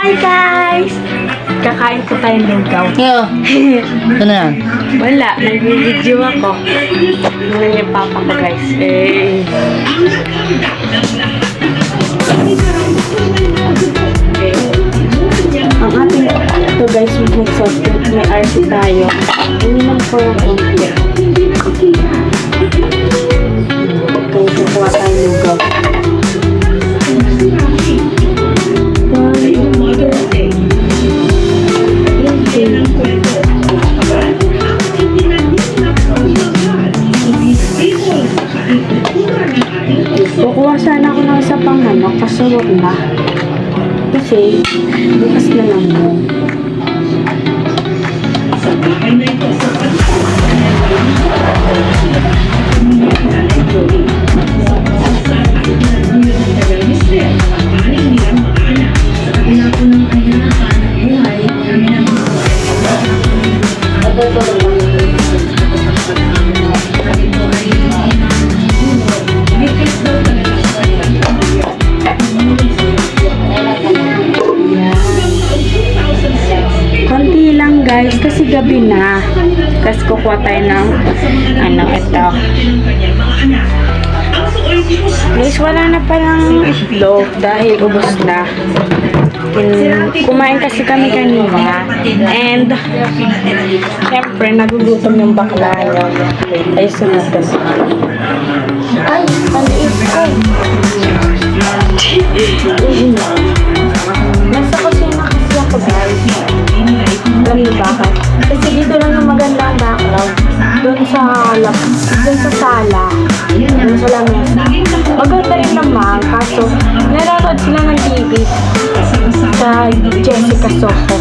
Hi guys! Kakain ko tayong lugaw. Yo. Ano yan? Wala, nag-video ako. Ano yung papa ko guys? Ang ating ito guys, may soft drink, may RC tayo. Ininom ko yung konti. Okay, kukuha tayong lugaw. Kukuha sana ako ng isa pang manok, kaso wag na. Kasi, bukas na lang mo. Konti lang guys, kasi gabi na. Tapos kukuha tayo ng ito. Guys, wala na palang itlog dahil ubos na. Kumain kasi kami kanina. And, syempre, nagugutom yung bakla nyo. Ay, sunod ka na. Ay, maliit ko. Nasa kusina kasi ako guys. Alam niyo bakit? Kasi dito lang yung magandang background. Doon sa sala. Doon sa lamesa. Maganda rin naman. Kaso, nanonood sila ng TV sa Jessica Soho.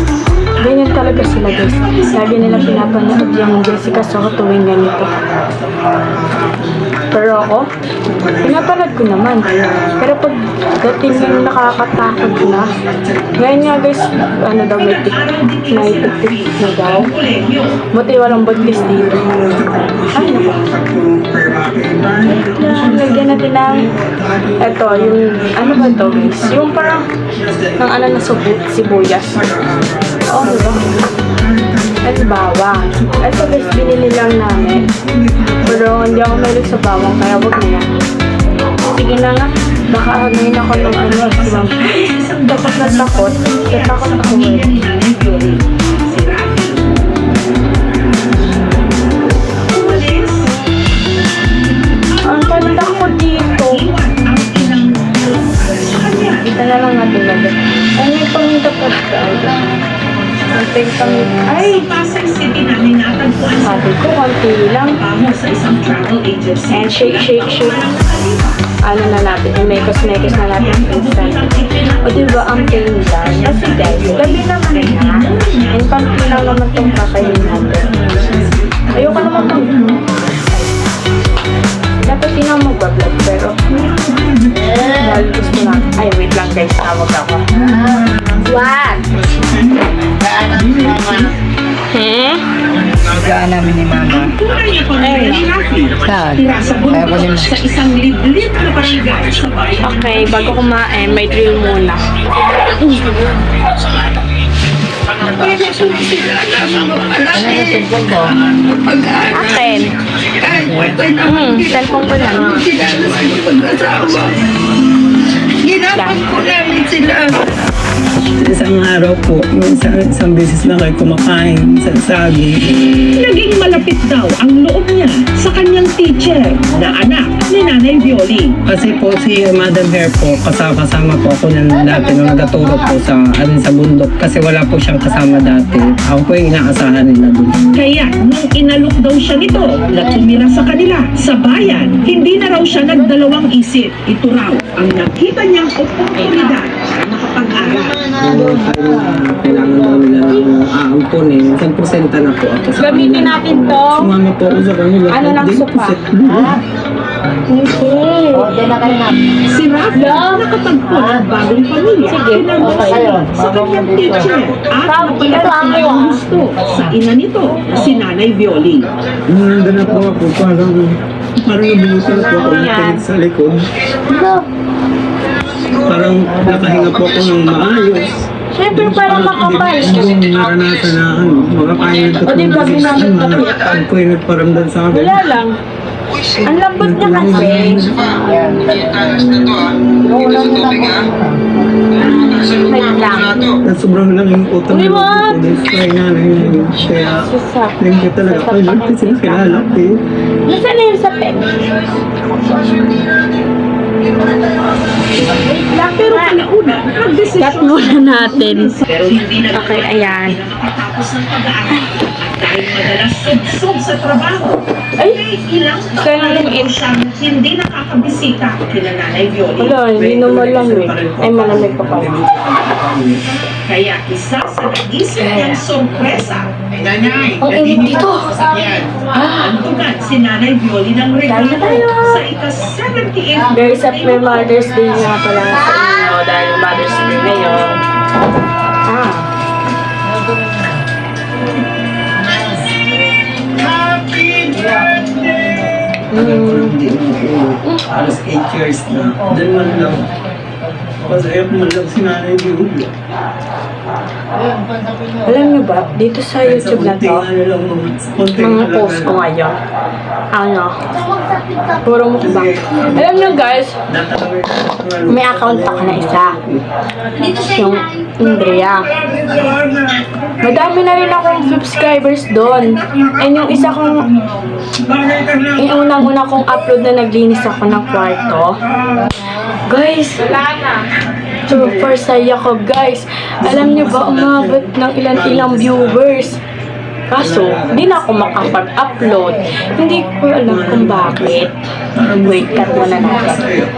Ganyan talaga sila guys. Lagi nila pinapanood yung Jessica Soho tuwing ganito. Pero ako, pinapanood ko naman. Pero pag dating yung nakakatakot na, ngayon nga guys, ano daw, may tik na daw. Buti walang buntis dito. Ay, naku. Lagyan natin ng, eto, yung, ano ba ito guys? Yung parang, ng ano na sibuyas. Oo, diba? At bawang. Ito guys, binili lang namin. Pero hindi ako mahilig sa bawang, kaya wag na yan. Sige na nga, baka hanayin ako ng ano. Takot na takot. Takot ako eh. Ang ganda ko dito. Kita na lang natin agad. Ano yung pang-dapat ka? Ay! Sabi ko, konti lang. And shake. Ano na natin, mekos na natin instant. O diba, ang pindan. Kasi guys, gabi naman na. And konti lang naman itong kakainin natin. Ayoko naman itong... Dapat di na mag-vlog, pero... Dahil gusto na... Ay, wait lang guys, tawag ako. What? Saan namin ni Mama? Saan? Kaya ko din. Okay, bago kumain, may drill muna. Ano yung cellphone ko? Akin. Cellphone ko lang. Ginapag ko namin sila. Isang araw po, isang beses na kayo kumakain sa saging. Naging malapit daw ang loob niya sa kanyang teacher na anak ni Nanay Violi. Kasi po si Madam Hair po, kasama po ako ng dati nung nagaturo po sa bundok. Kasi wala po siyang kasama dati. Ako po yung inaasahan nila doon. Kaya nung inalok daw siya nito na tumira sa kanila sa bayan, hindi na raw siya nagdalawang isip. Ito raw ang nakita niyang oportunidad na makapag-aral. Kailangan namin na aampunin. 10% na po ako sa Gamitin natin to. Sumama po ako sa kanila. Ano lang sopa? Hindi. Si Rafa nakatagpo ng bagong pamilya. Sige, okay. Sa kanyang teacher at napalapit na ang gusto sa ina nito, si Nanay Violi. Nandun na po ako. Parang nabunusan po ako ng sa likod. Parang nakahinga po ako ng maayos. Siyempre, para makapal. Yung naranasan na ano, mga kaya O, di ba, ginamit na po. Pag ko yung nagparamdam sa akin. Wala lang. Ang lambot niya kasi. Wait lang. At sobrang lang yung utang Uy, na what? Kaya nga lang yun. Kaya, Susak. thank you talaga. Kay Lord, kasi nakilala ko eh. Nasaan na yung sapin? Wait lang. Pero kalauna, nagdesisyon Cut muna natin. pero hindi na Okay, ayan. nakatapos ng pag-aaral. Dahil madalas sugsog sa trabaho. Ay, Ilang kaya taon nang na siyang hindi nakakabisita kina Nanay Violi. wala, hindi naman lang eh. Ay, malamig pa pala. Kaya isa sa naisip niyang sorpresa, Ang init dito. antugan si Nanay Violi ng regalo Tayo. sa ika-78 Guys, happy Mother's Day nga pala sa inyo dahil Mother's Day ngayon. Ah. Alas 8 years na. Then man lang. Kasi ayaw man lang si Nanay Violi. Alam niyo ba, dito sa YouTube na to, mga post ko ngayon, ano, puro mukbang. Alam niyo guys, may account ako na isa. Yung Andrea. Madami na rin akong subscribers doon. And yung isa kong, yung unang-una kong upload na naglinis ako ng kwarto. Guys, super saya ko guys. Alam niyo ba, umabot ng ilang viewers. Kaso, hindi na ako makapag-upload. Hindi ko alam kung bakit. Wait, cut muna natin.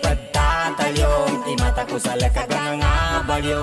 Pagtatayong, imata ko sa lakagang nga balyo.